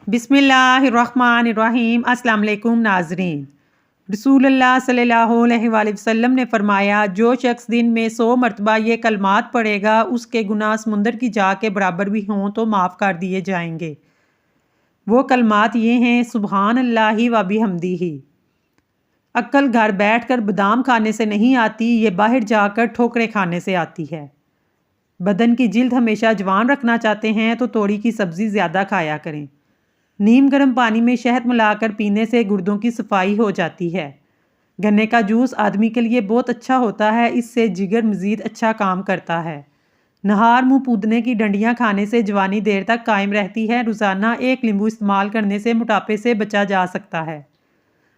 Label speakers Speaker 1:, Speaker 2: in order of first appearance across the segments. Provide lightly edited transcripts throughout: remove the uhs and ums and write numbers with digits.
Speaker 1: बिस्मिल्लाहिर्रहमानिर्रहीम। अस्सलाम वालेकुम नाज़रीन। रसूलुल्लाह सल्लल्लाहु अलैहि वसल्लम ने फरमाया, जो शख्स दिन में 100 मरतबा ये कलमात पढ़ेगा उसके गुनाह समुंदर की जा के बराबर भी हों तो माफ़ कर दिए जाएंगे। वो कलमात ये हैं, सुबहान अल्लाहि व बिहम्दिही। अक्ल घर बैठकर बादाम खाने से नहीं आती, ये बाहर जाकर ठोकरें खाने से आती है। बदन की जिल्द हमेशा जवान रखना चाहते हैं तो तोड़ी की सब्ज़ी ज़्यादा खाया करें। नीम गर्म पानी में शहद मिलाकर पीने से गुर्दों की सफाई हो जाती है। गन्ने का जूस आदमी के लिए बहुत अच्छा होता है, इससे जिगर मज़ीद अच्छा काम करता है। नहार मुंह पूदने की डंडियां खाने से जवानी देर तक कायम रहती है। रोज़ाना 1 नींबू इस्तेमाल करने से मोटापे से बचा जा सकता है।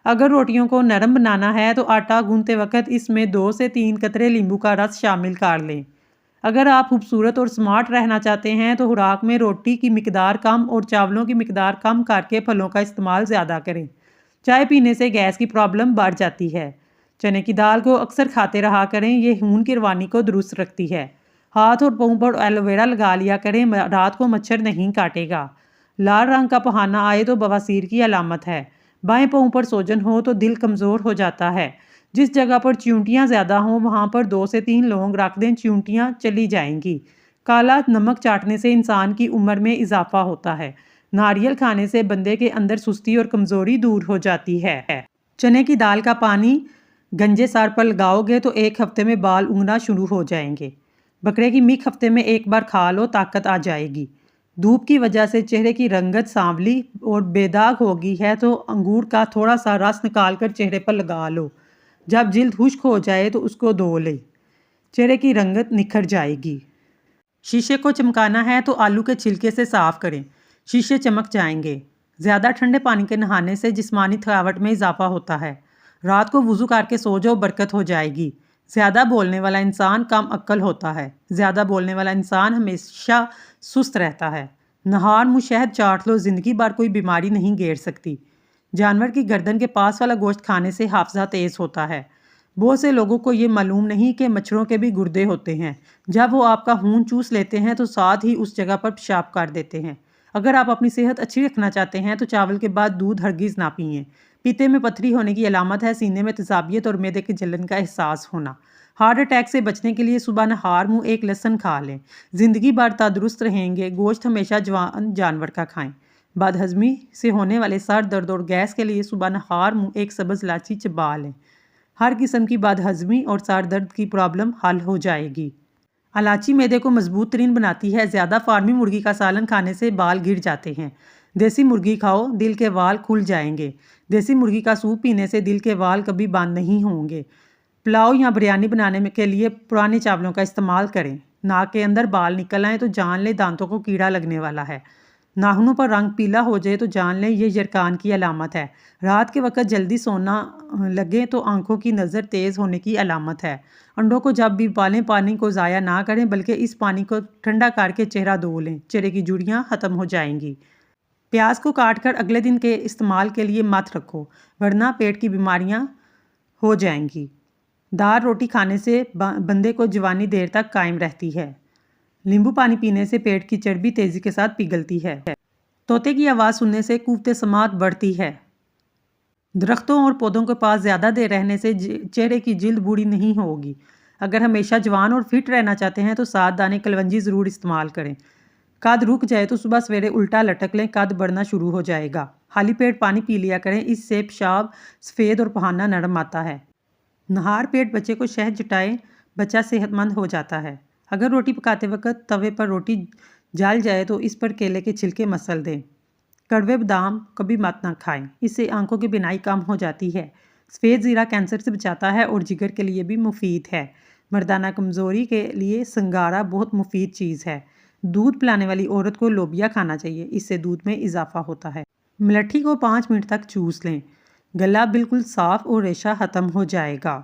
Speaker 1: अगर रोटियों को नरम बनाना है तो आटा गूंथते वक्त इसमें 2 से 3 कतरे नींबू का रस शामिल कर लें। अगर आप खूबसूरत और स्मार्ट रहना चाहते हैं तो खुराक में रोटी की मिकदार कम और चावलों की मिकदार कम करके फलों का इस्तेमाल ज़्यादा करें। चाय पीने से गैस की प्रॉब्लम बढ़ जाती है। चने की दाल को अक्सर खाते रहा करें, ये खून की रवानी को दुरुस्त रखती है। हाथ और पाँव पर एलोवेरा लगा लिया करें, रात को मच्छर नहीं काटेगा। लाल रंग का पहाना आए तो बवासीर की अलामत है। बाएं पाँव पर सोजन हो तो दिल कमज़ोर हो जाता है। जिस जगह पर च्यूंटियाँ ज़्यादा हों वहाँ पर 2 से 3 लौंग रख दें, च्यूंटियाँ चली जाएंगी। काला नमक चाटने से इंसान की उम्र में इजाफा होता है। नारियल खाने से बंदे के अंदर सुस्ती और कमज़ोरी दूर हो जाती है। चने की दाल का पानी गंजे सर पर लगाओगे तो 1 हफ्ते में बाल उगना शुरू हो जाएंगे। बकरे की मीख हफ्ते में 1 बार खा लो, ताकत आ जाएगी। धूप की वजह से चेहरे की रंगत सांवली और बेदाग हो गई है तो अंगूर का थोड़ा सा रस निकाल कर चेहरे पर लगा लो। जब जिल्द खुश्क हो जाए तो उसको धो ले, चेहरे की रंगत निखर जाएगी। शीशे को चमकाना है तो आलू के छिलके से साफ करें, शीशे चमक जाएंगे। ज़्यादा ठंडे पानी के नहाने से जिस्मानी थकावट में इजाफा होता है। रात को वुज़ू करके सो जाओ, बरकत हो जाएगी। ज़्यादा बोलने वाला इंसान कम अक्ल होता है। ज़्यादा बोलने वाला इंसान हमेशा सुस्त रहता है। नहार मुँह शहद चाट लो, ज़िंदगी भर कोई बीमारी नहीं घेर सकती। जानवर की गर्दन के पास वाला गोश्त खाने से हाफजा तेज़ होता है। बहुत से लोगों को ये मालूम नहीं कि मच्छरों के भी गुर्दे होते हैं। जब वो आपका खून चूस लेते हैं तो साथ ही उस जगह पर पेशाब कर देते हैं। अगर आप अपनी सेहत अच्छी रखना चाहते हैं तो चावल के बाद दूध हरगिज़ ना पिएं। पीते में पथरी होने की अलामत है, सीने में तेजाबियत और मैदे के जलन का एहसास होना। हार्ट अटैक से बचने के लिए सुबह नहार मुँह 1 लहसुन खा लें। ज़िंदगी भर तंदुरुस्त रहेंगे। गोश्त हमेशा जवान जानवर का खाएं। बदहज़मी से होने वाले सर दर्द और गैस के लिए सुबह नहार मुँह 1 सब्ज़ इलायची चबा लें। हर किस्म की बदहज़मी और सर दर्द की प्रॉब्लम हल हो जाएगी। इलायची मैदे को मजबूत तरीन बनाती है। ज़्यादा फार्मी मुर्गी का सालन खाने से बाल गिर जाते हैं। देसी मुर्गी खाओ, दिल के वाल खुल जाएंगे। देसी मुर्गी का सूप पीने से दिल के वाल कभी बंद नहीं होंगे। पुलाव या बिरयानी बनाने के लिए पुराने चावलों का इस्तेमाल करें। नाक के अंदर बाल निकल आए तो जान लें दांतों को कीड़ा लगने वाला है। नाखूनों पर रंग पीला हो जाए तो जान लें ये यरकान की अलामत है। रात के वक्त जल्दी सोना लगे तो आंखों की नज़र तेज़ होने की अलामत है। अंडों को जब भी उबालें पानी को ज़ाया ना करें, बल्कि इस पानी को ठंडा करके चेहरा धो लें, चेहरे की झुर्रियाँ ख़त्म हो जाएंगी। प्याज को काट कर अगले दिन के इस्तेमाल के लिए मत रखो, वरना पेट की बीमारियाँ हो जाएंगी। दाल रोटी खाने से बंदे को जवानी देर तक कायम रहती है। नींबू पानी पीने से पेट की चर्बी तेज़ी के साथ पिघलती है। तोते की आवाज़ सुनने से क़ुव्वत समात बढ़ती है। दरख्तों और पौधों के पास ज़्यादा देर रहने से चेहरे की जिल्द बूढ़ी नहीं होगी। अगर हमेशा जवान और फिट रहना चाहते हैं तो 7 दाने कलवंजी ज़रूर इस्तेमाल करें। कद रुक जाए तो सुबह सवेरे उल्टा लटक लें, कद बढ़ना शुरू हो जाएगा। खाली पेट पानी पी लिया करें, इससे पेशाब सफ़ेद और पहाना नरम आता है। नहार पेट बच्चे को शहद चटाएं, बच्चा सेहतमंद हो जाता है। अगर रोटी पकाते वक्त तवे पर रोटी जल जाए तो इस पर केले के छिलके मसल दें। कड़वे बादाम कभी मत ना खाएं, इससे आंखों की बिनाई कम हो जाती है। सफ़ेद ज़ीरा कैंसर से बचाता है और जिगर के लिए भी मुफीद है। मर्दाना कमज़ोरी के लिए संगारा बहुत मुफीद चीज़ है। दूध पिलाने वाली औरत को लोबिया खाना चाहिए, इससे दूध में इजाफा होता है। मलट्ठी को 5 मिनट तक चूस लें, गला बिल्कुल साफ़ और रेशा ख़त्म हो जाएगा।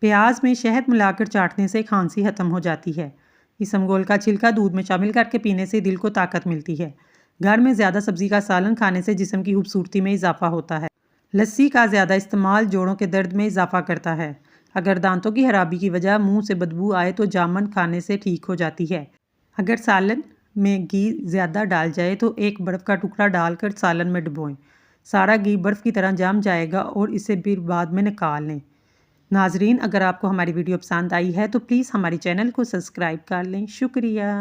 Speaker 1: प्याज में शहद मिलाकर चाटने से खांसी ख़त्म हो जाती है। इसबगोल का छिलका दूध में शामिल करके पीने से दिल को ताकत मिलती है। घर में ज़्यादा सब्ज़ी का सालन खाने से जिस्म की खूबसूरती में इजाफा होता है। लस्सी का ज़्यादा इस्तेमाल जोड़ों के दर्द में इजाफा करता है। अगर दांतों की खराबी की वजह मुंह से बदबू आए तो जामुन खाने से ठीक हो जाती है। अगर सालन में घी ज़्यादा डाल जाए तो एक बर्फ़ का टुकड़ा डालकर सालन में डुबोएं। सारा घी बर्फ़ की तरह जम जाएगा और इसे फिर बाद में निकाल लें। नाजरीन, अगर आपको हमारी वीडियो पसंद आई है तो प्लीज़ हमारे चैनल को सब्सक्राइब कर लें। शुक्रिया।